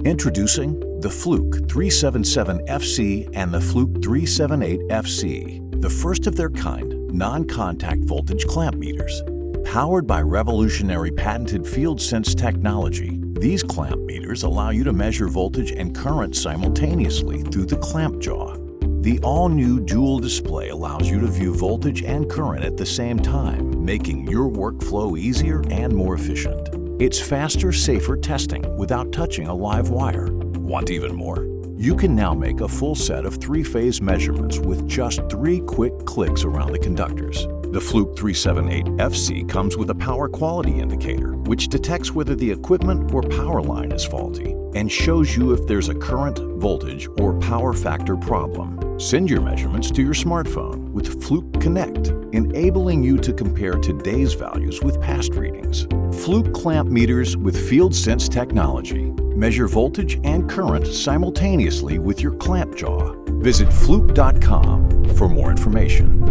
Introducing the Fluke 377FC and the Fluke 378FC, the first of their kind non-contact voltage clamp meters. Powered by revolutionary patented FieldSense technology, these clamp meters allow you to measure voltage and current simultaneously through the clamp jaw. The all-new dual display allows you to view voltage and current at the same time, making your workflow easier and more efficient. It's faster, safer testing without touching a live wire. Want even more? You can now make a full set of three-phase measurements with just 3 quick clicks around the conductors. The Fluke 378FC comes with a power quality indicator, which detects whether the equipment or power line is faulty and shows you if there's a current, voltage, or power factor problem. Send your measurements to your smartphone with Fluke Connect, enabling you to compare today's values with past readings. Fluke clamp meters with FieldSense technology. Measure voltage and current simultaneously with your clamp jaw. Visit fluke.com for more information.